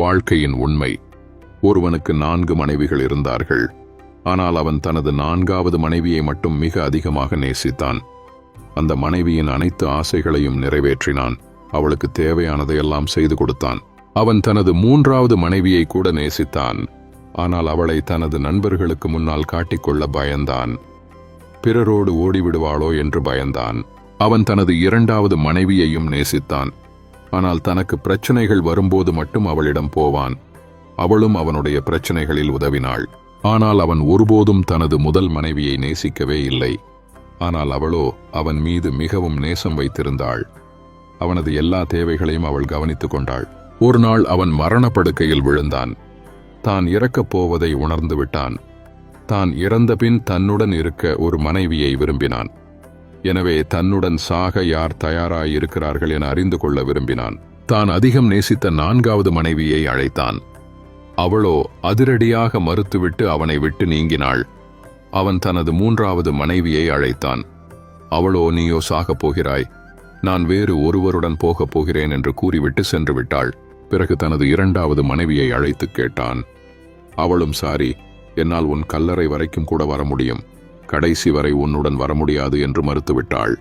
வாழ்க்கையின் உண்மை. ஒருவனுக்கு 4 மனைவிகள் இருந்தார்கள். ஆனால் அவன் தனது 4வது மனைவியை மட்டும் மிக அதிகமாக நேசித்தான். அந்த மனைவியின் அனைத்து ஆசைகளையும் நிறைவேற்றினான். அவளுக்கு தேவையானதையெல்லாம் செய்து கொடுத்தான். அவன் தனது 3வது மனைவியை கூட நேசித்தான். ஆனால் அவளை தனது நண்பர்களுக்கு முன்னால் காட்டிக்கொள்ள பயந்தான். பிறரோடு ஓடிவிடுவாளோ என்று பயந்தான். அவன் தனது 2வது மனைவியையும் நேசித்தான். ஆனால் தனக்கு பிரச்சனைகள் வரும்போது மட்டும் அவளிடம் போவான். அவளும் அவனுடைய பிரச்சனைகளில் உதவினாள். ஆனால் அவன் ஒருபோதும் தனது முதல் மனைவியை நேசிக்கவே இல்லை. ஆனால் அவளோ அவன் மீது மிகவும் நேசம் வைத்திருந்தாள். அவனது எல்லா தேவைகளையும் அவள் கவனித்துக் கொண்டாள். ஒரு நாள் அவன் மரணப்படுக்கையில் விழுந்தான். தான் இறக்கப் போவதை உணர்ந்து விட்டான். தான் இறந்தபின் தன்னுடன் இருக்க ஒரு மனைவியை விரும்பினான். எனவே தன்னுடன் சாக யார் தயாராயிருக்கிறார்கள் என அறிந்து கொள்ள விரும்பினான். தான் அதிகம் நேசித்த 4வது மனைவியை அழைத்தான். அவளோ அதிரடியாக மறுத்துவிட்டு அவனை விட்டு நீங்கினாள். அவன் தனது 3வது மனைவியை அழைத்தான். அவளோ, நீயோ சாகப் போகிறாய், நான் வேறு ஒருவருடன் போகப் போகிறேன் என்று கூறிவிட்டு சென்று விட்டாள். பிறகு தனது 2வது மனைவியை அழைத்து கேட்டான். அவளும், சாரி, என்னால் உன் கல்லறை வரைக்கும் கூட வர முடியும், கடைசி வரை உன்னுடன் வர முடியாது என்று மறுத்துவிட்டாள்.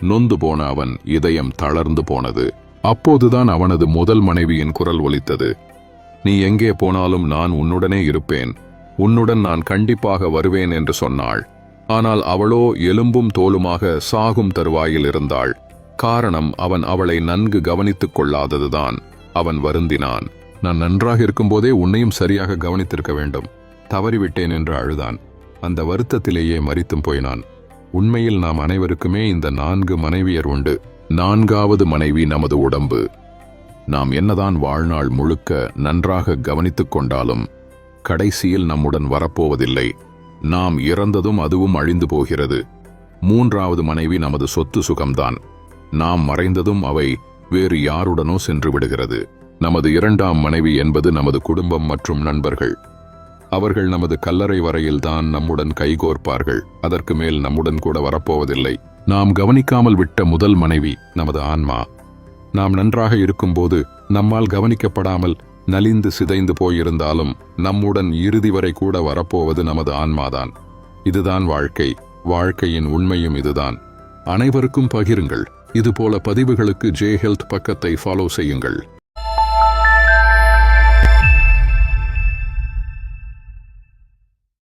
நொந்து போன அவன் இதயம் தளர்ந்து போனது. அப்போதுதான் அவனது முதல் மனைவியின் குரல் ஒலித்தது. நீ எங்கே போனாலும் நான் உன்னுடனே இருப்பேன், உன்னுடன் நான் கண்டிப்பாக வருவேன் என்று சொன்னாள். ஆனால் அவளோ எலும்பும் தோலுமாக சாகும் தருவாயில் இருந்தாள். காரணம், அவன் அவளை நன்கு கவனித்துக் கொள்ளாததுதான். அவன் வருந்தினான். நான் நன்றாக இருக்கும்போதே உன்னையும் சரியாக கவனித்திருக்க வேண்டும், தவறிவிட்டேன் என்று அழுதான். அந்த வருத்தத்திலேயே மரித்தும் போயினான். உண்மையில் நாம் அனைவருக்குமே இந்த 4 மனைவியர் உண்டு. 4வது மனைவி நமது உடம்பு. நாம் என்னதான் வாழ்நாள் முழுக்க நன்றாக கவனித்துக் கொண்டாலும் கடைசியில் நம்முடன் வரப்போவதில்லை. நாம் இறந்ததும் அதுவும் அழிந்து போகிறது. 3வது மனைவி நமது சொத்து சுகம்தான். நாம் மறைந்ததும் அவை வேறு யாருடனோ சென்று விடுகிறது. நமது 2ஆம் மனைவி என்பது நமது குடும்பம் மற்றும் நண்பர்கள். அவர்கள் நமது கல்லறை வரையில்தான் நம்முடன் கைகோர்ப்பார்கள். அதற்கு மேல் நம்முடன் கூட வரப்போவதில்லை. நாம் கவனிக்காமல் விட்ட முதல் மனைவி நமது ஆன்மா. நாம் நன்றாக இருக்கும்போது நம்மால் கவனிக்கப்படாமல் நலிந்து சிதைந்து போயிருந்தாலும் நம்முடன் இறுதி வரை கூட வரப்போவது நமது ஆன்மாதான். இதுதான் வாழ்க்கை. வாழ்க்கையின் உண்மையும் இதுதான். அனைவருக்கும் பகிருங்கள். இதுபோல பதிவுகளுக்கு ஜே ஹெல்த் பக்கத்தை ஃபாலோ செய்யுங்கள்.